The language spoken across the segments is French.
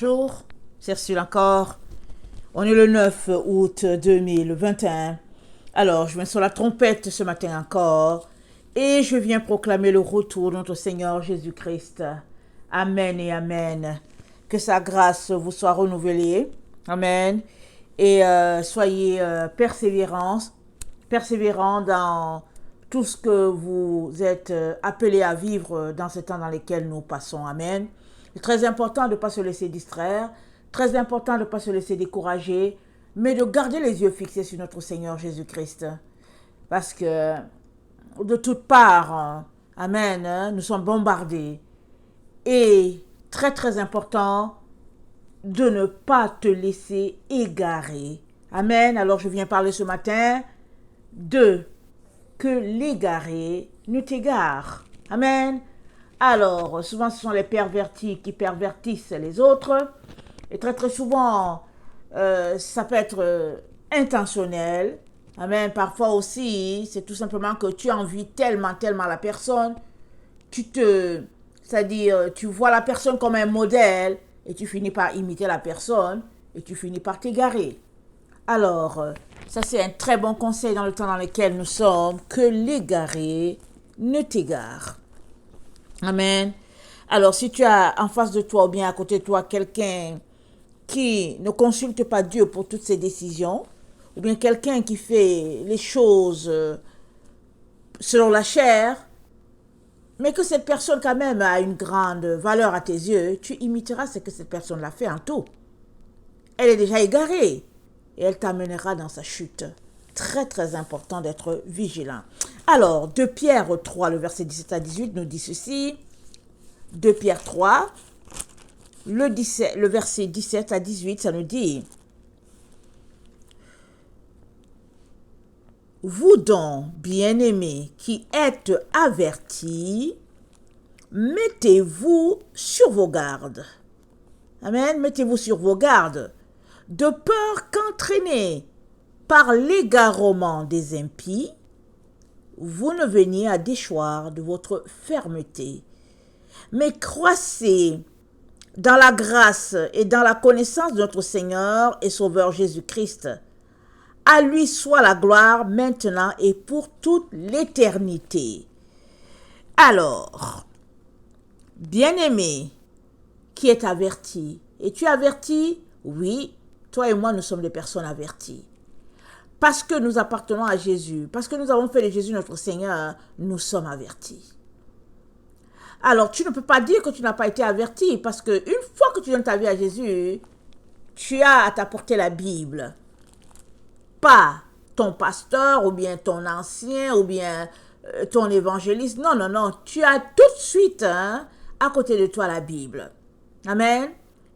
Bonjour, c'est Ursule encore. On est le 9 août 2021. Alors, je viens sur la trompette ce matin encore et je viens proclamer le retour de notre Seigneur Jésus-Christ. Amen et Amen. Que sa grâce vous soit renouvelée. Amen. Et soyez persévérants dans tout ce que vous êtes appelés à vivre dans ces temps dans lesquels nous passons. Amen. C'est très important de ne pas se laisser distraire, très important de ne pas se laisser décourager, mais de garder les yeux fixés sur notre Seigneur Jésus-Christ. Parce que de toutes parts, amen, nous sommes bombardés. Et très très important de ne pas te laisser égarer. Amen. Alors je viens parler ce matin de que l'égaré ne t'égare. Amen. Alors, souvent, ce sont les pervertis qui pervertissent les autres. Et très, très souvent, ça peut être intentionnel. Amen. Parfois aussi, c'est tout simplement que tu envies tellement la personne. C'est-à-dire, tu vois la personne comme un modèle et tu finis par imiter la personne et tu finis par t'égarer. Alors, ça c'est un très bon conseil dans le temps dans lequel nous sommes, que l'égaré ne t'égare. Amen. Alors, si tu as en face de toi ou bien à côté de toi quelqu'un qui ne consulte pas Dieu pour toutes ses décisions, ou bien quelqu'un qui fait les choses selon la chair, mais que cette personne quand même a une grande valeur à tes yeux, tu imiteras ce que cette personne l'a fait en tout. Elle est déjà égarée et elle t'amènera dans sa chute. Très très important d'être vigilant. Alors, 2 Pierre 3, le verset 17 à 18 nous dit ceci. 2 Pierre 3, le verset 17 à 18, ça nous dit: Vous donc, bien-aimés, qui êtes avertis, mettez-vous sur vos gardes. Amen, mettez-vous sur vos gardes, de peur qu'entraînés par l'égarement des impies, vous ne veniez à déchoir de votre fermeté, mais croissez dans la grâce et dans la connaissance de notre Seigneur et Sauveur Jésus-Christ. À lui soit la gloire maintenant et pour toute l'éternité. Alors, bien-aimé, qui est averti, es-tu averti? Oui, toi et moi, nous sommes des personnes averties. Parce que nous appartenons à Jésus, parce que nous avons fait de Jésus notre Seigneur, nous sommes avertis. Alors, tu ne peux pas dire que tu n'as pas été averti, parce qu'une fois que tu donnes ta vie à Jésus, tu as à t'apporter la Bible. Pas ton pasteur, ou bien ton ancien, ou bien ton évangéliste. Non, non, non. Tu as tout de suite à côté de toi la Bible. Amen.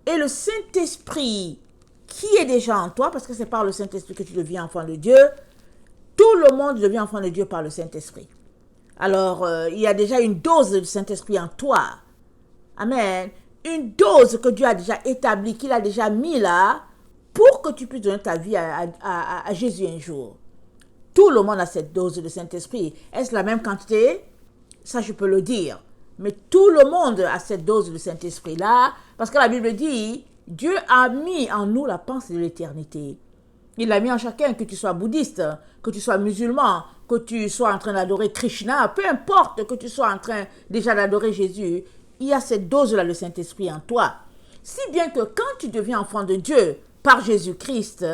Et le Saint-Esprit qui est déjà en toi, parce que c'est par le Saint-Esprit que tu deviens enfant de Dieu. Tout le monde devient enfant de Dieu par le Saint-Esprit. Alors, il y a déjà une dose du Saint-Esprit en toi. Amen. Une dose que Dieu a déjà établie, qu'il a déjà mis là, pour que tu puisses donner ta vie à Jésus un jour. Tout le monde a cette dose de Saint-Esprit. Est-ce la même quantité? Ça, je peux le dire. Mais tout le monde a cette dose de Saint-Esprit-là, parce que la Bible dit, Dieu a mis en nous la pensée de l'éternité. Il l'a mis en chacun, que tu sois bouddhiste, que tu sois musulman, que tu sois en train d'adorer Krishna, peu importe que tu sois en train déjà d'adorer Jésus, il y a cette dose-là de Saint-Esprit en toi. Si bien que quand tu deviens enfant de Dieu par Jésus-Christ,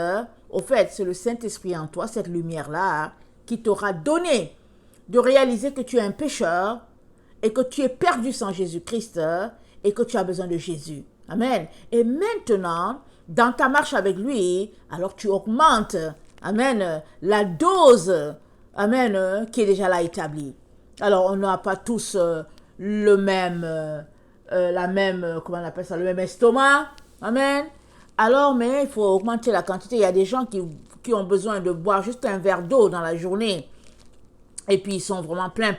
au fait, c'est le Saint-Esprit en toi, cette lumière-là, qui t'aura donné de réaliser que tu es un pécheur et que tu es perdu sans Jésus-Christ et que tu as besoin de Jésus. Amen. Et maintenant, dans ta marche avec lui, alors tu augmentes, amen, la dose, amen, qui est déjà là établie. Alors, on n'a pas tous le même estomac, amen. Alors, mais il faut augmenter la quantité. Il y a des gens qui ont besoin de boire juste un verre d'eau dans la journée et puis ils sont vraiment pleins.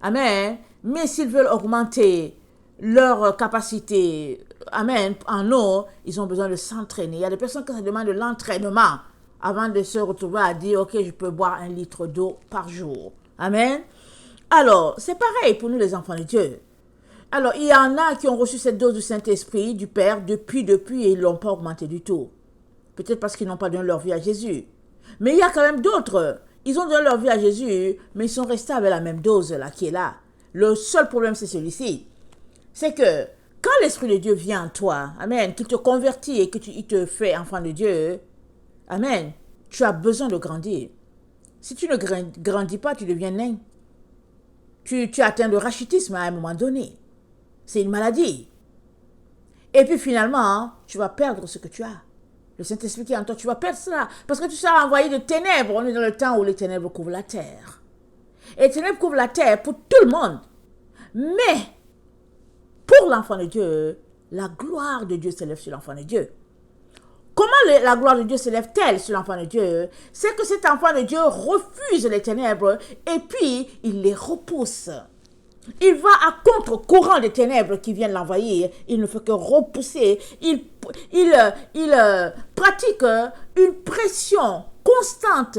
Amen. Mais s'ils veulent augmenter leur capacité, amen, en eau, ils ont besoin de s'entraîner. Il y a des personnes qui se demandent de l'entraînement avant de se retrouver à dire, ok, je peux boire 1 litre d'eau par jour. Amen. Alors, c'est pareil pour nous les enfants de Dieu. Alors, il y en a qui ont reçu cette dose du Saint-Esprit, du Père, depuis, et ils ne l'ont pas augmenté du tout. Peut-être parce qu'ils n'ont pas donné leur vie à Jésus. Mais il y a quand même d'autres. Ils ont donné leur vie à Jésus, mais ils sont restés avec la même dose là, qui est là. Le seul problème, c'est celui-ci. C'est que quand l'Esprit de Dieu vient en toi, amen, qu'il te convertit et qu'il te fait enfant de Dieu, amen, tu as besoin de grandir. Si tu ne grandis pas, tu deviens nain. Tu atteins le rachitisme à un moment donné. C'est une maladie. Et puis finalement, tu vas perdre ce que tu as. Le Saint-Esprit qui est en toi, tu vas perdre cela. Parce que tu seras envoyé de ténèbres. On est dans le temps où les ténèbres couvrent la terre. Et les ténèbres couvrent la terre pour tout le monde. Mais, pour l'enfant de Dieu, la gloire de Dieu s'élève sur l'enfant de Dieu. Comment la gloire de Dieu s'élève-t-elle sur l'enfant de Dieu? C'est que cet enfant de Dieu refuse les ténèbres et puis il les repousse. Il va à contre-courant des ténèbres qui viennent l'envahir. Il ne fait que repousser. Il pratique une pression constante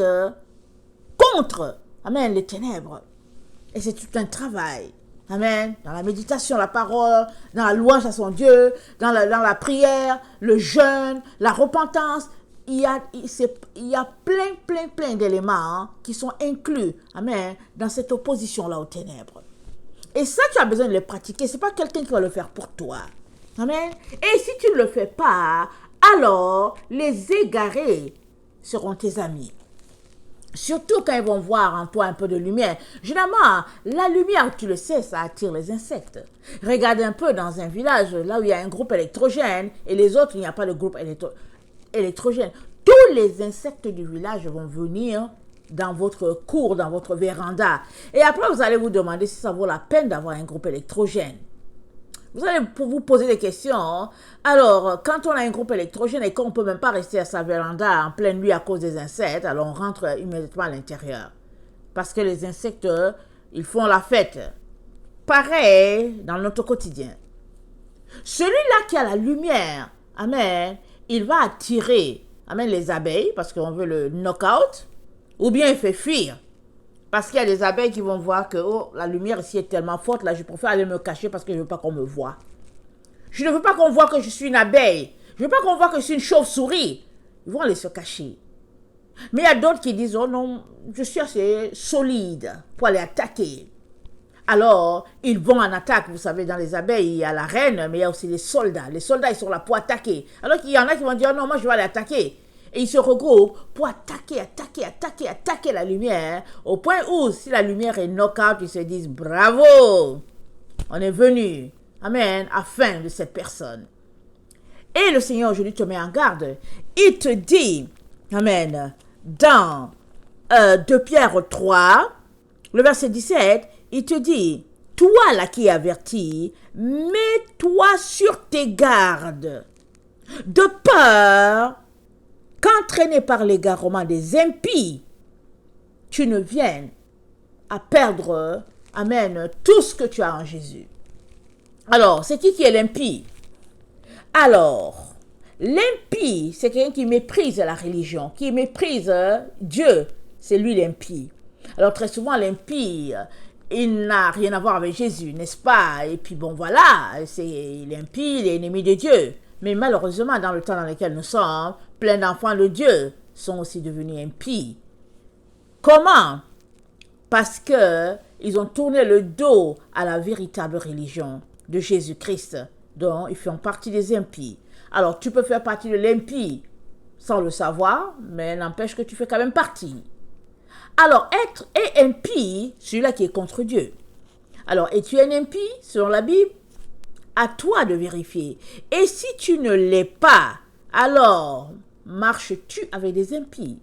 contre, amen, les ténèbres. Et c'est tout un travail. Amen. Dans la méditation, la parole, dans la louange à son Dieu, dans la prière, le jeûne, la repentance. Il y a plein d'éléments qui sont inclus, amen, dans cette opposition-là aux ténèbres. Et ça, tu as besoin de les pratiquer. Ce n'est pas quelqu'un qui va le faire pour toi. Amen. Et si tu ne le fais pas, alors les égarés seront tes amis. Surtout quand ils vont voir en toi un peu de lumière. Généralement, la lumière, tu le sais, ça attire les insectes. Regarde un peu dans un village, là où il y a un groupe électrogène, et les autres, il n'y a pas de groupe électrogène. Tous les insectes du village vont venir dans votre cour, dans votre véranda. Et après, vous allez vous demander si ça vaut la peine d'avoir un groupe électrogène. Vous allez vous poser des questions. Alors, quand on a un groupe électrogène et qu'on ne peut même pas rester à sa véranda en pleine nuit à cause des insectes, alors on rentre immédiatement à l'intérieur. Parce que les insectes, ils font la fête. Pareil dans notre quotidien. Celui-là qui a la lumière, amen, il va attirer, amen, les abeilles, parce qu'on veut le knock-out, ou bien il fait fuir. Parce qu'il y a des abeilles qui vont voir que oh, la lumière ici est tellement forte, là je préfère aller me cacher parce que je ne veux pas qu'on me voie. Je ne veux pas qu'on voit que je suis une abeille. Je ne veux pas qu'on voit que je suis une chauve-souris. Ils vont aller se cacher. Mais il y a d'autres qui disent, oh non, je suis assez solide pour aller attaquer. Alors, ils vont en attaque. Vous savez, dans les abeilles, il y a la reine, mais il y a aussi les soldats. Les soldats, ils sont là pour attaquer. Alors qu'il y en a qui vont dire, oh non, moi je vais aller attaquer. Et ils se regroupent pour attaquer la lumière, au point où, si la lumière est knock-out, ils se disent, bravo, on est venu, amen, afin de cette personne. Et le Seigneur aujourd'hui te met en garde. Il te dit, amen, dans 2 Pierre 3, le verset 17, il te dit, toi là qui es averti, mets-toi sur tes gardes, de peur qu'entraîné par l'égarement des impies, tu ne viennes à perdre, amen, tout ce que tu as en Jésus. Alors, c'est qui est l'impie? Alors, l'impie, c'est quelqu'un qui méprise la religion, qui méprise Dieu. C'est lui l'impie. Alors, très souvent, l'impie, il n'a rien à voir avec Jésus, n'est-ce pas? Et puis, bon, voilà, c'est l'impie, il est ennemi de Dieu. Mais malheureusement, dans le temps dans lequel nous sommes, plein d'enfants de Dieu sont aussi devenus impies. Comment? Parce qu'ils ont tourné le dos à la véritable religion de Jésus-Christ, dont ils font partie des impies. Alors, tu peux faire partie de l'impie sans le savoir, mais n'empêche que tu fais quand même partie. Alors, être et impie, celui-là qui est contre Dieu. Alors, es-tu un impie, selon la Bible? À toi de vérifier. Et si tu ne l'es pas, alors marches-tu avec des impies?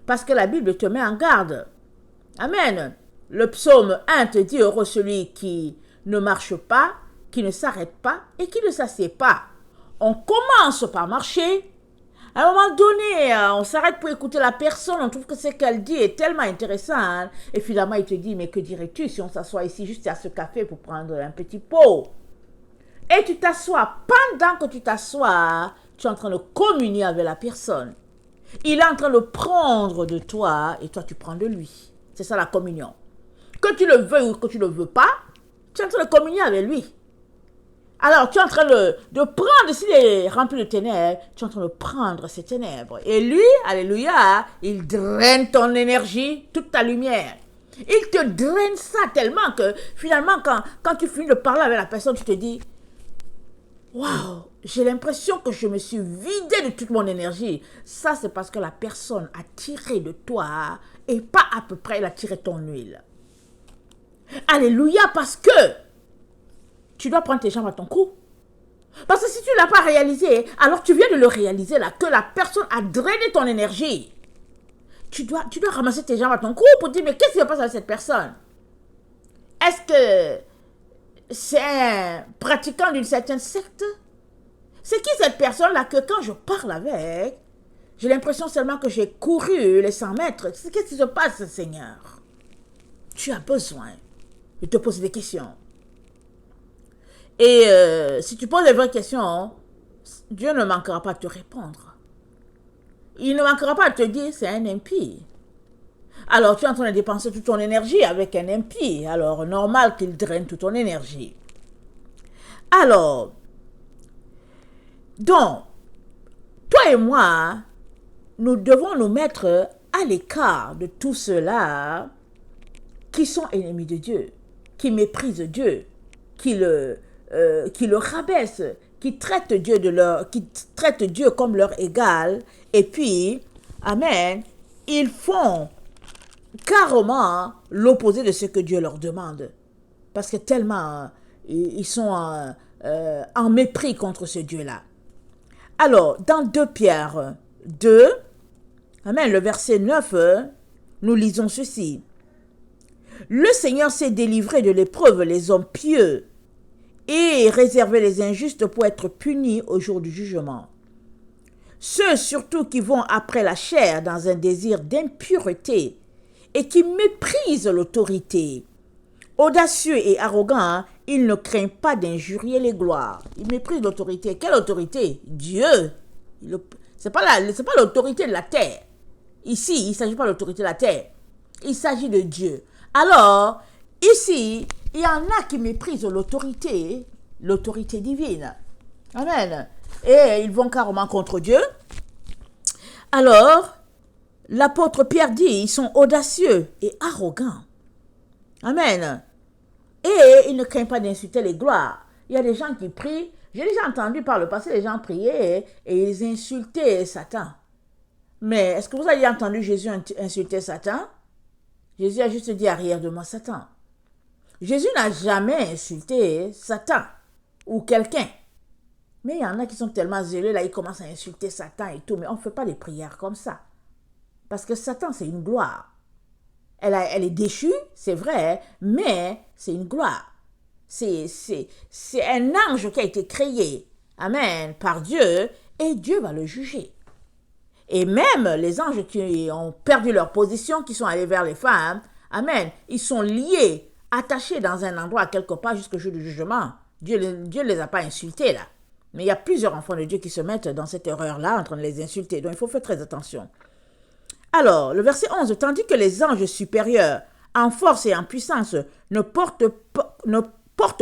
Parce que la Bible te met en garde. Amen. Le psaume 1 te dit, heureux celui qui ne marche pas, qui ne s'arrête pas et qui ne s'assied pas. On commence par marcher. À un moment donné, on s'arrête pour écouter la personne, on trouve que ce qu'elle dit est tellement intéressant. Et finalement, il te dit, mais que dirais-tu si on s'assoit ici juste à ce café pour prendre un petit pot? Et tu t'assois. Pendant que tu t'assois, tu es en train de communier avec la personne. Il est en train de prendre de toi et toi tu prends de lui. C'est ça la communion. Que tu le veuilles ou que tu ne le veux pas, tu es en train de communier avec lui. Alors, tu es en train de prendre, s'il est rempli de ténèbres, tu es en train de prendre ces ténèbres. Et lui, alléluia, il draine ton énergie, toute ta lumière. Il te draine ça tellement que finalement, quand tu finis de parler avec la personne, tu te dis, waouh, j'ai l'impression que je me suis vidé de toute mon énergie. Ça, c'est parce que la personne a tiré de toi et pas à peu près, elle a tiré ton huile. Alléluia, parce que tu dois prendre tes jambes à ton cou. Parce que si tu ne l'as pas réalisé, alors tu viens de le réaliser là, que la personne a drainé ton énergie. Tu dois ramasser tes jambes à ton cou pour dire, mais qu'est-ce qui se passe avec cette personne? Est-ce que c'est un pratiquant d'une certaine secte? C'est qui cette personne-là que quand je parle avec, j'ai l'impression seulement que j'ai couru les 100 mètres. Qu'est-ce qui se passe, Seigneur? Tu as besoin de te poser des questions. Et si tu poses les vraies questions, Dieu ne manquera pas de te répondre. Il ne manquera pas de te dire, c'est un impie. Alors, tu es en train de dépenser toute ton énergie avec un impie. Alors, normal qu'il draine toute ton énergie. Alors, donc, toi et moi, nous devons nous mettre à l'écart de tous ceux-là qui sont ennemis de Dieu, qui méprisent Dieu, qui le rabaissent, qui traitent Dieu comme leur égal, et puis, amen, ils font carrément l'opposé de ce que Dieu leur demande. Parce que tellement ils sont en mépris contre ce Dieu-là. Alors, dans 2 Pierre 2, amen, le verset 9, nous lisons ceci. Le Seigneur s'est délivré de l'épreuve les hommes pieux et réservé les injustes pour être punis au jour du jugement. Ceux surtout qui vont après la chair dans un désir d'impureté et qui méprisent l'autorité. Audacieux et arrogants, ils ne craignent pas d'injurier les gloires. Ils méprisent l'autorité. Quelle autorité? Dieu. Ce n'est pas l'autorité de la terre. Ici, il ne s'agit pas de l'autorité de la terre. Il s'agit de Dieu. Alors, ici, il y en a qui méprisent l'autorité divine. Amen. Et ils vont carrément contre Dieu. Alors, l'apôtre Pierre dit, ils sont audacieux et arrogants. Amen. Et ils ne craignent pas d'insulter les gloires. Il y a des gens qui prient. J'ai déjà entendu par le passé les gens prier et ils insultaient Satan. Mais est-ce que vous avez entendu Jésus insulter Satan? Jésus a juste dit arrière de moi Satan. Jésus n'a jamais insulté Satan ou quelqu'un. Mais il y en a qui sont tellement zélés, là, ils commencent à insulter Satan et tout. Mais on ne fait pas des prières comme ça. Parce que Satan, c'est une gloire. Elle est déchue, c'est vrai, mais c'est une gloire. C'est un ange qui a été créé, amen, par Dieu, et Dieu va le juger. Et même les anges qui ont perdu leur position, qui sont allés vers les femmes, amen, ils sont liés, attachés dans un endroit quelque part jusqu'au jour du jugement. Dieu ne les a pas insultés là. Mais il y a plusieurs enfants de Dieu qui se mettent dans cette erreur-là en train de les insulter. Donc il faut faire très attention. Alors, le verset 11, tandis que les anges supérieurs, en force et en puissance, ne portent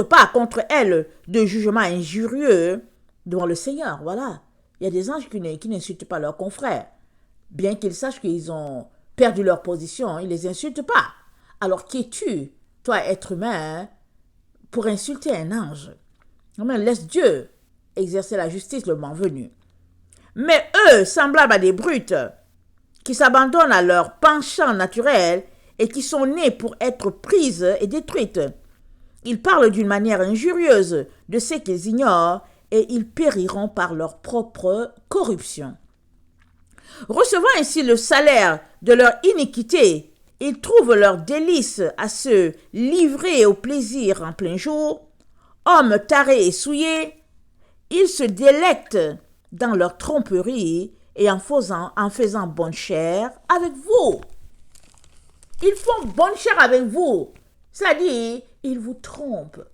pas contre elles de jugement injurieux devant le Seigneur. Voilà. Il y a des anges qui n'insultent pas leurs confrères. Bien qu'ils sachent qu'ils ont perdu leur position, ils ne les insultent pas. Alors, qui es-tu, toi, être humain, pour insulter un ange? Amen. Laisse Dieu exercer la justice le moment venu. Mais eux, semblables à des brutes, qui s'abandonnent à leur penchant naturel et qui sont nés pour être prises et détruites. Ils parlent d'une manière injurieuse de ce qu'ils ignorent et ils périront par leur propre corruption. Recevant ainsi le salaire de leur iniquité, ils trouvent leur délice à se livrer au plaisir en plein jour. Hommes tarés et souillés, ils se délectent dans leur tromperie et en faisant bonne chère avec vous. Ils font bonne chère avec vous. C'est-à-dire, ils vous trompent.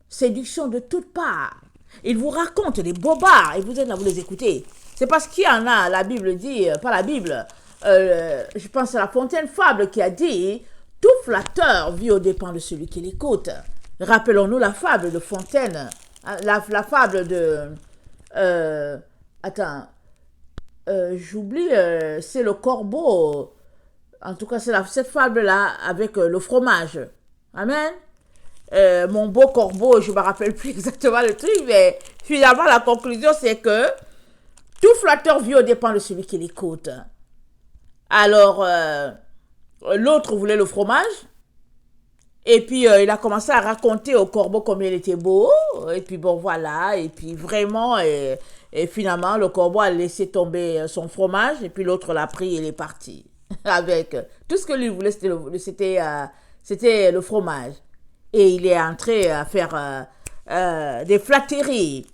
Séduction de toutes parts. Ils vous racontent des bobards et vous êtes là, vous les écoutez. C'est parce qu'il y en a, la Bible dit, pas la Bible, je pense à La Fontaine Fable qui a dit, tout flatteur vit aux dépens de celui qui l'écoute. Rappelons-nous la fable de Fontaine La fable de... attends, j'oublie, c'est le corbeau. En tout cas, c'est cette fable-là avec le fromage. Amen. Mon beau corbeau, je ne me rappelle plus exactement le truc, mais finalement, la conclusion, c'est que tout flatteur vieux dépend de celui qui l'écoute. Alors, l'autre voulait le fromage, et puis il a commencé à raconter au corbeau combien il était beau, et puis bon, voilà, et puis vraiment, et finalement, le corbeau a laissé tomber son fromage, et puis l'autre l'a pris et il est parti. Avec tout ce que lui voulait, c'était le fromage. Et il est entré à faire des flatteries.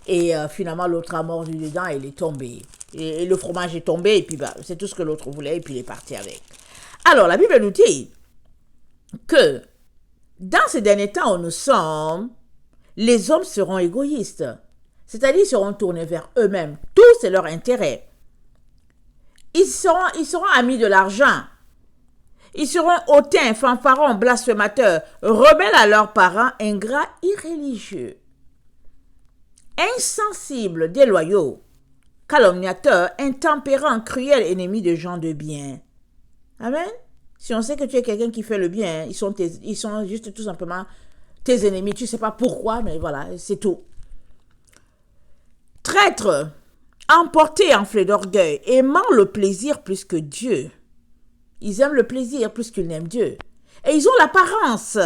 Et finalement, l'autre a mordu dedans et il est tombé. Et le fromage est tombé, et puis bah, c'est tout ce que l'autre voulait, et puis il est parti avec. Alors, la Bible nous dit que dans ces derniers temps où nous sommes, les hommes seront égoïstes. C'est-à-dire, ils seront tournés vers eux-mêmes. Tout, c'est leur intérêt. Ils seront amis de l'argent. Ils seront hautains, fanfarons, blasphémateurs, rebelles à leurs parents, ingrats, irréligieux, insensibles, déloyaux, calomniateurs, intempérants, cruels, ennemis de gens de bien. Amen. Si on sait que tu es quelqu'un qui fait le bien, ils sont juste tout simplement tes ennemis. Tu ne sais pas pourquoi, mais voilà, c'est tout. Traîtres, emportés, enflés d'orgueil, aimant le plaisir plus que Dieu. Ils aiment le plaisir plus qu'ils n'aiment Dieu. Et ils ont l'apparence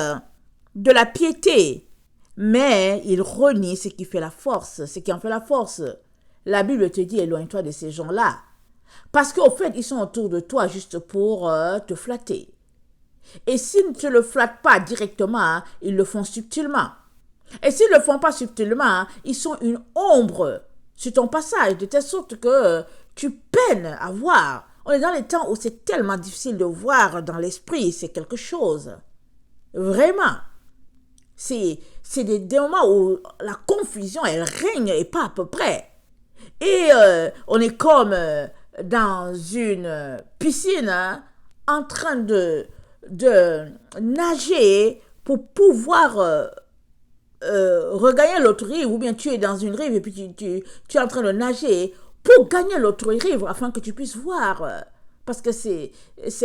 de la piété, mais ils renient ce qui fait la force, ce qui en fait la force. La Bible te dit, éloigne-toi de ces gens-là. Parce qu'au fait, ils sont autour de toi juste pour te flatter. Et s'ils ne te le flattent pas directement, ils le font subtilement. Et s'ils ne le font pas subtilement, ils sont une ombre sur ton passage, de telle sorte que tu peines à voir. On est dans les temps où c'est tellement difficile de voir dans l'esprit, c'est quelque chose. Vraiment. C'est des moments où la confusion, elle règne et pas à peu près. Et on est comme dans une piscine hein, en train de nager pour pouvoir regagner l'autre rive, ou bien tu es dans une rive et puis tu es en train de nager pour gagner l'autre rive afin que tu puisses voir. Parce que c'est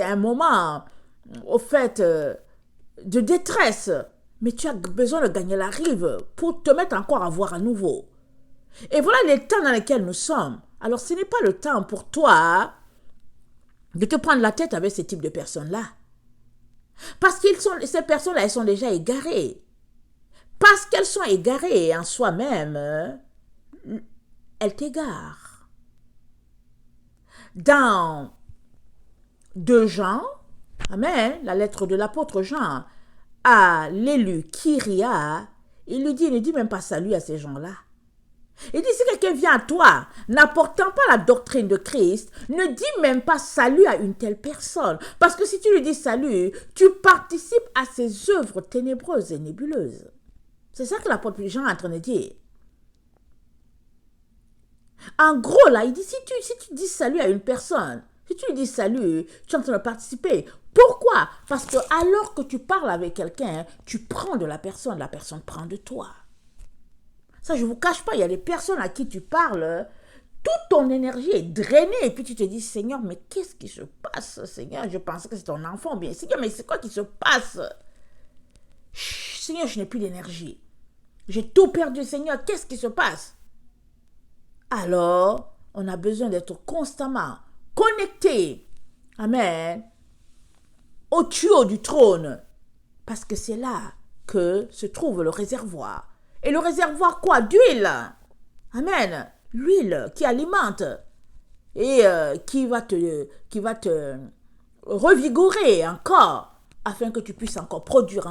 un moment, au fait, de détresse. Mais tu as besoin de gagner la rive pour te mettre encore à voir à nouveau. Et voilà les temps dans lesquels nous sommes. Alors ce n'est pas le temps pour toi de te prendre la tête avec ce type de personnes-là. Parce que ces personnes-là, elles sont déjà égarées. Parce qu'elles sont égarées en soi-même, elles t'égarent. Dans 2 Jean, amen, la lettre de l'apôtre Jean à l'élu Kyria, il ne dit même pas salut à ces gens-là. Il dit, si quelqu'un vient à toi, n'apportant pas la doctrine de Christ, ne dis même pas salut à une telle personne. Parce que si tu lui dis salut, tu participes à ses œuvres ténébreuses et nébuleuses. C'est ça que l'apôtre Jean est en train de dire. En gros, là, il dit, si tu dis salut à une personne, si tu lui dis salut, tu es en train de participer. Pourquoi? Parce que alors que tu parles avec quelqu'un, tu prends de la personne prend de toi. Ça, je ne vous cache pas, il y a des personnes à qui tu parles, toute ton énergie est drainée, et puis tu te dis, Seigneur, mais qu'est-ce qui se passe, Seigneur? Je pensais que c'est ton enfant, bien, Seigneur, mais c'est quoi qui se passe? Seigneur, je n'ai plus d'énergie. J'ai tout perdu, Seigneur, qu'est-ce qui se passe? Alors, on a besoin d'être constamment connecté, amen, au tuyau du trône, parce que c'est là que se trouve le réservoir. Et le réservoir quoi? D'huile. Amen. L'huile qui alimente et qui va te revigorer encore afin que tu puisses encore produire,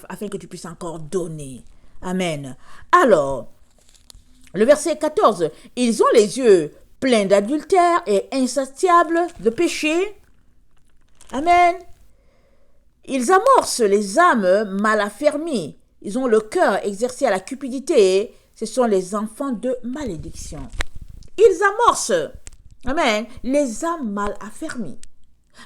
afin que tu puisses encore donner. Amen. Alors, le verset 14. Ils ont les yeux pleins d'adultère et insatiables de péché. Amen. Ils amorcent les âmes mal affermies. Ils ont le cœur exercé à la cupidité. Ce sont les enfants de malédiction. Ils amorcent, amen, les âmes mal affermies.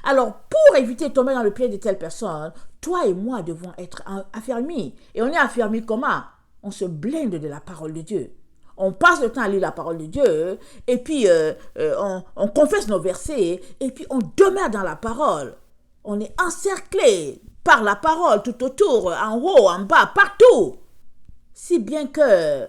Alors, pour éviter de tomber dans le pied de telles personnes, toi et moi devons être affermis. Et on est affermis comment? on se blinde de la parole de Dieu. On passe le temps à lire la parole de Dieu, et puis on confesse nos versets, et puis on demeure dans la parole. On est encerclé par la parole tout autour, en haut, en bas, partout. Si bien que,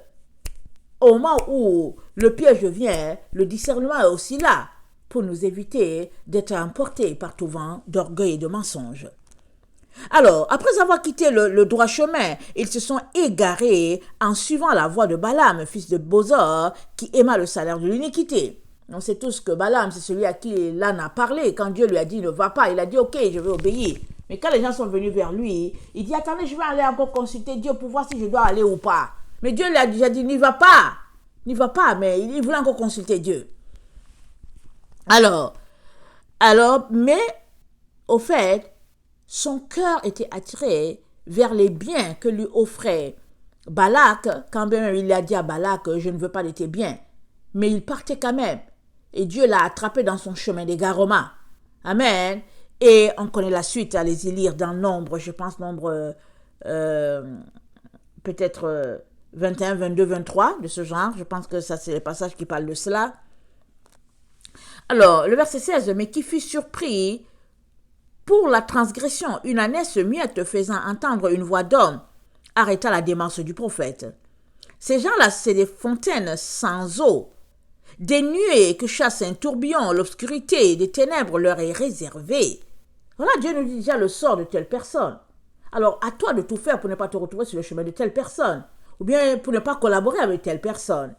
au moment où le piège vient, le discernement est aussi là pour nous éviter d'être emportés par tout vent d'orgueil et de mensonge. Alors, après avoir quitté le droit chemin, ils se sont égarés en suivant la voie de Balaam, fils de Bosor, qui aima le salaire de l'iniquité. On sait tous que Balaam, c'est celui à qui l'âne a parlé. Quand Dieu lui a dit ne va pas, il a dit ok, je vais obéir. Mais quand les gens sont venus vers lui, il dit attendez, je vais aller encore consulter Dieu pour voir si je dois aller ou pas. Mais Dieu lui a déjà dit n'y va pas, mais il voulait encore consulter Dieu. Alors, mais au fait, son cœur était attiré vers les biens que lui offrait Balak, quand même il a dit à Balak, je ne veux pas de tes biens. Mais il partait quand même. Et Dieu l'a attrapé dans son chemin d'égarement. Amen. Et on connaît la suite, allez-y lire dans Nombre, je pense Nombre peut-être 21, 22, 23, de ce genre. Je pense que ça c'est les passages qui parlent de cela. Alors, le verset 16, mais qui fut surpris pour la transgression, une ânesse muette faisant entendre une voix d'homme, arrêta la démarche du prophète. Ces gens-là, c'est des fontaines sans eau, des nuées que chasse un tourbillon, l'obscurité des ténèbres leur est réservée. Voilà, Dieu nous dit déjà le sort de telle personne. Alors, à toi de tout faire pour ne pas te retrouver sur le chemin de telle personne, ou bien pour ne pas collaborer avec telle personne.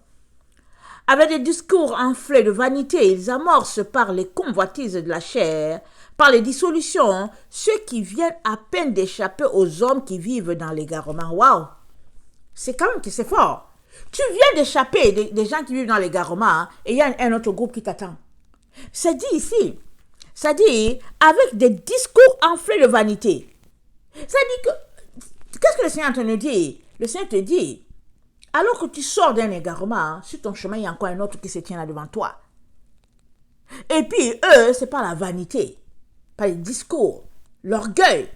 Avec des discours enflés de vanité, ils amorcent par les convoitises de la chair, par les dissolutions, ceux qui viennent à peine d'échapper aux hommes qui vivent dans l'égarement. Waouh! C'est quand même que c'est fort. Tu viens d'échapper des gens qui vivent dans l'égarement et il y a un autre groupe qui t'attend. C'est dit ici. Ça dit avec des discours enflés de vanité. Ça dit que, qu'est-ce que le Seigneur est en train de dire? Le Seigneur te dit, alors que tu sors d'un égarement, sur ton chemin, il y a encore un autre qui se tient là devant toi. Et puis, eux, c'est pas la vanité, pas les discours, l'orgueil.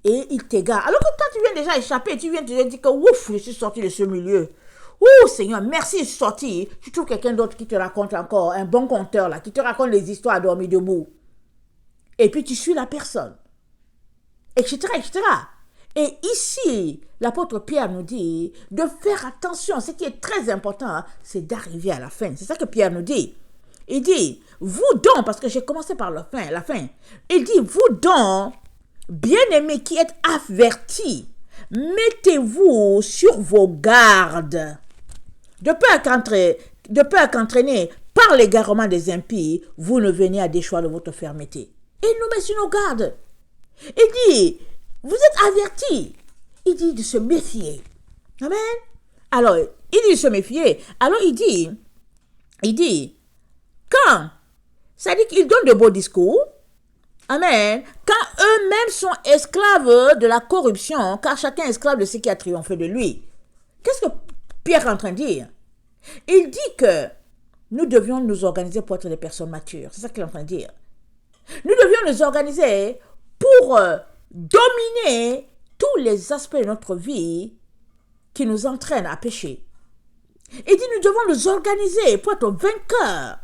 Et ils t'égarent. Alors que toi, tu viens déjà échapper, tu viens te dire que, ouf, je suis sorti de ce milieu. Ouh, Seigneur, merci, je suis sorti. Tu trouves quelqu'un d'autre qui te raconte encore, un bon conteur, là, qui te raconte les histoires à dormir debout. Et puis, tu suis la personne. Etc., etc. Et ici, l'apôtre Pierre nous dit de faire attention. Ce qui est très important, c'est d'arriver à la fin. C'est ça que Pierre nous dit. Il dit, vous donc, parce que j'ai commencé par la fin. Il dit, vous donc, bien-aimés qui êtes avertis, mettez-vous sur vos gardes. De peur qu'entraînés par l'égarement des impies, vous ne veniez à déchoir de votre fermeté. Il nous met sur nos gardes. Il dit, vous êtes avertis. Il dit de se méfier. Amen. Alors, il dit de se méfier. Alors, il dit, quand, ça dit qu'il donne de beaux discours. Amen. Quand eux-mêmes sont esclaves de la corruption, car chacun est esclave de ce qui a triomphé de lui. Qu'est-ce que Pierre est en train de dire? Il dit que nous devions nous organiser pour être des personnes matures. C'est ça qu'il est en train de dire. Nous devions nous organiser pour dominer tous les aspects de notre vie qui nous entraînent à pécher. Il dit nous devons nous organiser pour être vainqueurs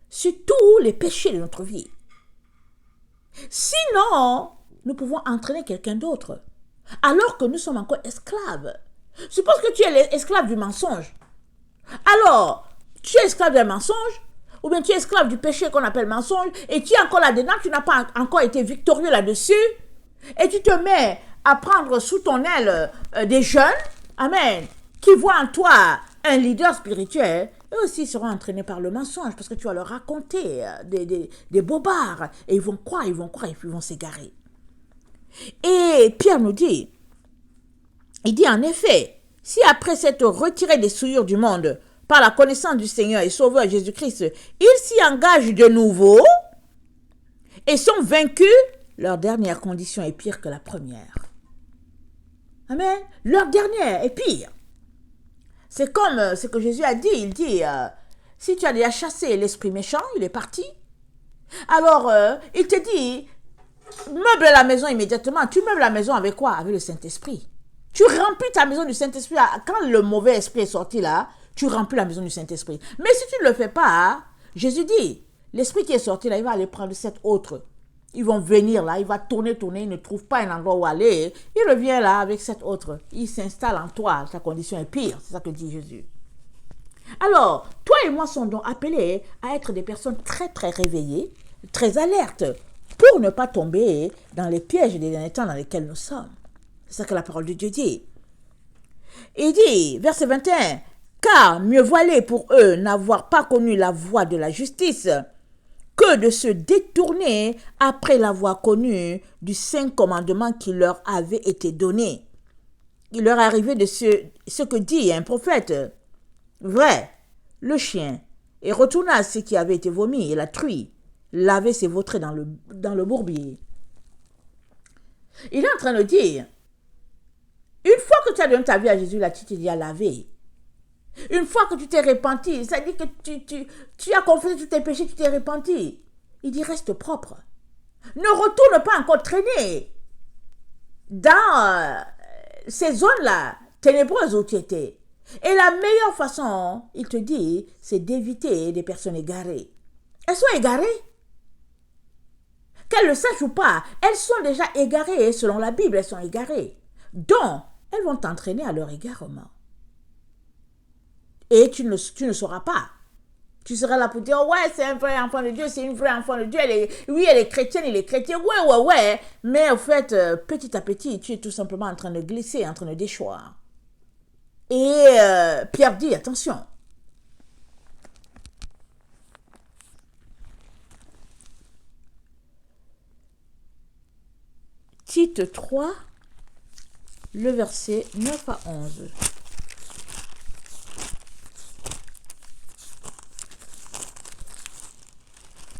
sur tous les péchés de notre vie. Sinon, nous pouvons entraîner quelqu'un d'autre alors que nous sommes encore esclaves. Suppose que tu es esclave du mensonge. Alors, tu es esclave d'un mensonge ou bien tu es esclave du péché qu'on appelle mensonge et tu es encore là-dedans, tu n'as pas encore été victorieux là-dessus et tu te mets à prendre sous ton aile des jeunes, amen, qui voient en toi un leader spirituel. Eux aussi seront entraînés par le mensonge parce que tu vas leur raconter des bobards et ils vont croire et puis ils vont s'égarer. Et Pierre nous dit, il dit en effet, si après s'être retirés des souillures du monde par la connaissance du Seigneur et Sauveur Jésus-Christ, ils s'y engagent de nouveau et sont vaincus, leur dernière condition est pire que la première. Amen. Leur dernière est pire. C'est comme ce que Jésus a dit. Il dit, si tu as déjà chassé l'esprit méchant, il est parti. Alors, il te dit, meuble la maison immédiatement. Tu meubles la maison avec quoi? Avec le Saint-Esprit. Tu remplis ta maison du Saint-Esprit. Quand le mauvais esprit est sorti là, tu remplis la maison du Saint-Esprit. Mais si tu ne le fais pas, Jésus dit, l'esprit qui est sorti là, il va aller prendre 7 autres. Ils vont venir là, il va tourner, il ne trouve pas un endroit où aller. Il revient là avec 7 autres. Il s'installe en toi, ta condition est pire. C'est ça que dit Jésus. Alors, toi et moi sommes donc appelés à être des personnes très très réveillées, très alertes, pour ne pas tomber dans les pièges des derniers temps dans lesquels nous sommes. C'est ça que la parole de Dieu dit. Il dit, verset 21, « Car mieux valait pour eux n'avoir pas connu la voie de la justice que de se détourner après l'avoir connu du saint commandement qui leur avait été donné. » Il leur est arrivé de ce que dit un prophète. Vrai, le chien est retourné à ce qui avait été vomi et la truie lavait ses vautrés dans le bourbier. Il est en train de dire, une fois que tu as donné ta vie à Jésus, là, tu t'es dit à laver. Une fois que tu t'es repenti, ça dit que tu as confessé tous tes péchés, tu t'es repenti. Il dit, reste propre. Ne retourne pas encore traîner dans ces zones-là ténébreuses où tu étais. Et la meilleure façon, il te dit, c'est d'éviter des personnes égarées. Elles sont égarées. Qu'elles le sachent ou pas, elles sont déjà égarées. Selon la Bible, elles sont égarées. Donc, elles vont t'entraîner à leur égarement. Et tu ne sauras pas. Tu seras là pour dire, oh ouais, c'est un vrai enfant de Dieu, c'est une vraie enfant de Dieu. Elle est chrétienne, il est chrétien. Ouais. Mais au fait, petit à petit, tu es tout simplement en train de glisser, en train de déchoir. Et Pierre dit, attention. Tite 3, le verset 9 à 11.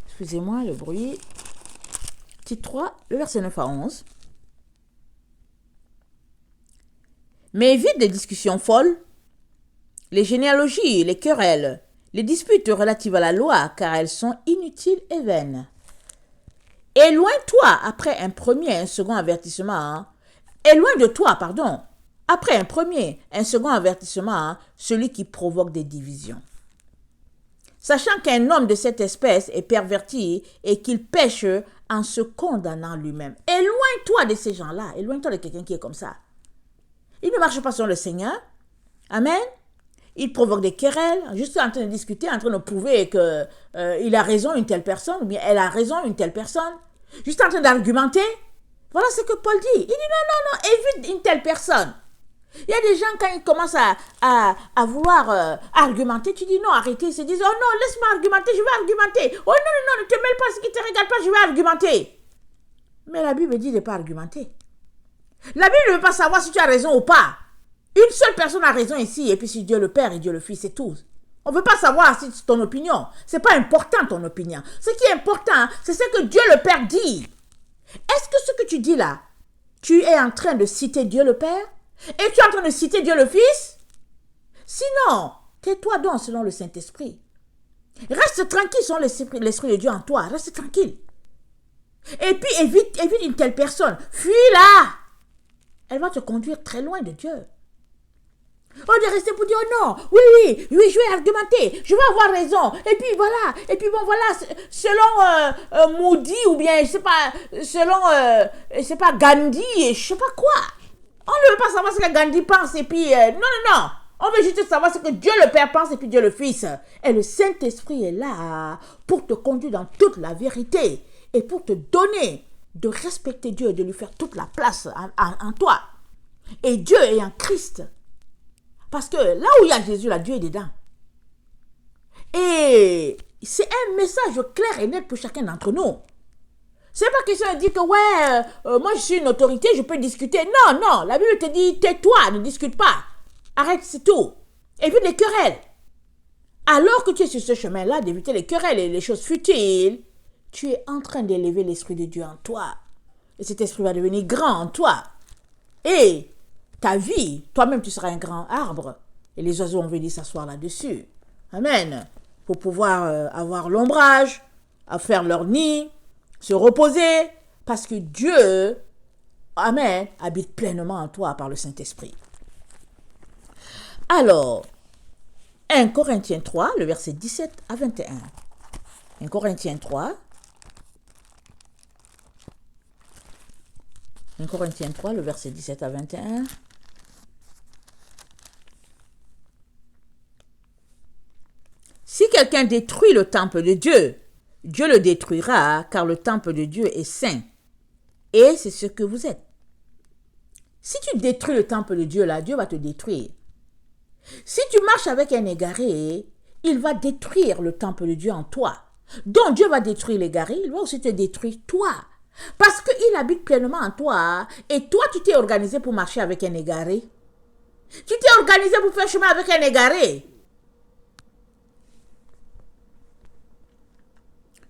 Excusez-moi le bruit. Tite 3, le verset 9 à 11. Mais évite les discussions folles, les généalogies, les querelles, les disputes relatives à la loi, car elles sont inutiles et vaines. Éloigne-toi après un premier, un second avertissement. Éloigne de toi, après un premier, un second avertissement, celui qui provoque des divisions. Sachant qu'un homme de cette espèce est perverti et qu'il pêche en se condamnant lui-même. Éloigne-toi de ces gens-là. Éloigne-toi de quelqu'un qui est comme ça. Il ne marche pas sur le Seigneur. Amen. Il provoque des querelles, juste en train de discuter, en train de prouver qu'il a raison une telle personne, ou bien elle a raison une telle personne. Juste en train d'argumenter. Voilà ce que Paul dit. Il dit non, évite une telle personne. Il y a des gens, quand ils commencent à vouloir argumenter, tu dis non, arrêtez. Ils se disent, oh non, laisse-moi argumenter, je vais argumenter. Oh non, ne te mêle pas, ce qui ne te regarde pas, je vais argumenter. Mais la Bible dit de ne pas argumenter. La Bible ne veut pas savoir si tu as raison ou pas. Une seule personne a raison ici, et puis c'est Dieu le Père et Dieu le Fils, c'est tout. On ne veut pas savoir si c'est ton opinion. Ce n'est pas important ton opinion. Ce qui est important, c'est ce que Dieu le Père dit. Est-ce que ce que tu dis là, tu es en train de citer Dieu le Père? Et tu es en train de citer Dieu le Fils? Sinon, tais-toi donc selon le Saint-Esprit. Reste tranquille selon l'Esprit de Dieu en toi. Reste tranquille. Et puis évite une telle personne. Fuis-la. Elle va te conduire très loin de Dieu. On est resté pour dire oh non, oui, je vais argumenter, je vais avoir raison. Et puis voilà, selon Moody ou bien je sais pas, selon Gandhi et je sais pas quoi. On ne veut pas savoir ce que Gandhi pense et puis non. On veut juste savoir ce que Dieu le Père pense et puis Dieu le Fils. Et le Saint-Esprit est là pour te conduire dans toute la vérité et pour te donner de respecter Dieu et de lui faire toute la place en toi. Et Dieu est en Christ. Parce que là où il y a Jésus, là, Dieu est dedans. Et c'est un message clair et net pour chacun d'entre nous. C'est pas question de dire que moi je suis une autorité, je peux discuter. Non, la Bible te dit tais-toi, ne discute pas. Arrête, c'est tout. Évite les querelles. Alors que tu es sur ce chemin-là, d'éviter les querelles et les choses futiles, tu es en train d'élever l'Esprit de Dieu en toi. Et cet esprit va devenir grand en toi. Et ta vie, toi-même tu seras un grand arbre. Et les oiseaux vont venir s'asseoir là-dessus. Amen. Pour pouvoir avoir l'ombrage, à faire leur nid, se reposer. Parce que Dieu Amen, habite pleinement en toi par le Saint-Esprit. Alors, 1 Corinthiens 3, le verset 17 à 21. 1 Corinthiens 3. 1 Corinthiens 3, le verset 17 à 21. Si quelqu'un détruit le temple de Dieu, Dieu le détruira, car le temple de Dieu est saint. Et c'est ce que vous êtes. Si tu détruis le temple de Dieu, là, Dieu va te détruire. Si tu marches avec un égaré, il va détruire le temple de Dieu en toi. Donc Dieu va détruire l'égaré, il va aussi te détruire toi. Parce qu'il habite pleinement en toi. Et toi, tu t'es organisé pour marcher avec un égaré. Tu t'es organisé pour faire chemin avec un égaré.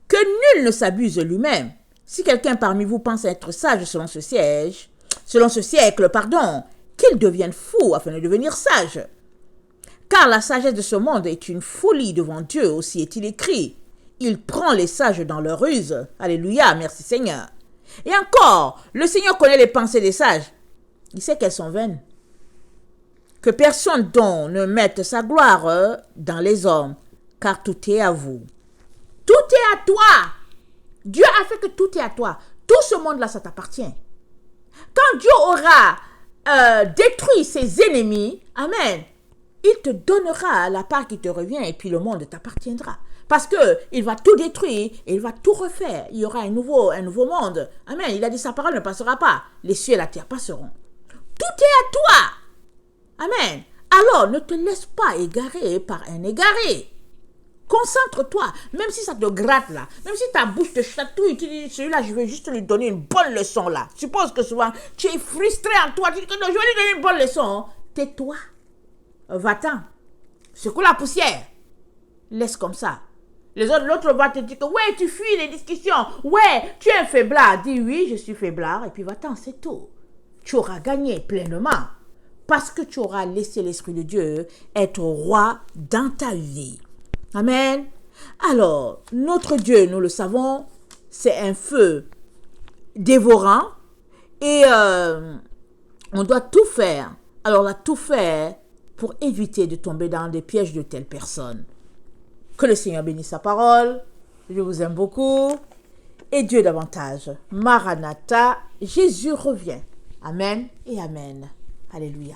Que nul ne s'abuse lui-même. Si quelqu'un parmi vous pense être sage selon ce siècle, qu'il devienne fou afin de devenir sage. Car la sagesse de ce monde est une folie devant Dieu, aussi est-il écrit. Il prend les sages dans leur ruse. Alléluia, merci Seigneur. Et encore, le Seigneur connaît les pensées des sages. Il sait qu'elles sont vaines. Que personne donc ne mette sa gloire dans les hommes, car tout est à vous. Tout est à toi. Dieu a fait que tout est à toi. Tout ce monde-là, ça t'appartient. Quand Dieu aura détruit ses ennemis, amen, il te donnera la part qui te revient et puis le monde t'appartiendra. Parce qu'il va tout détruire et il va tout refaire. Il y aura un nouveau monde. Amen. Il a dit sa parole ne passera pas. Les cieux et la terre passeront. Tout est à toi. Amen. Alors, ne te laisse pas égarer par un égaré. Concentre-toi, même si ça te gratte là, même si ta bouche te chatouille, tu dis, celui-là, je vais juste lui donner une bonne leçon là. Suppose que souvent, tu es frustré en toi, tu dis que non, je vais lui donner une bonne leçon. Tais-toi. Va-t'en. Secoue la poussière. Laisse comme ça. L'autre va te dire que ouais, tu fuis les discussions. Ouais, tu es un faiblard. Dis oui, je suis faiblard. Et puis va-t'en, c'est tout. Tu auras gagné pleinement. Parce que tu auras laissé l'Esprit de Dieu être roi dans ta vie. Amen. Alors, notre Dieu, nous le savons, c'est un feu dévorant. Et on doit tout faire. Alors, on doit tout faire pour éviter de tomber dans des pièges de telles personnes. Que le Seigneur bénisse sa parole. Je vous aime beaucoup. Et Dieu davantage. Maranatha, Jésus revient. Amen et amen. Alléluia.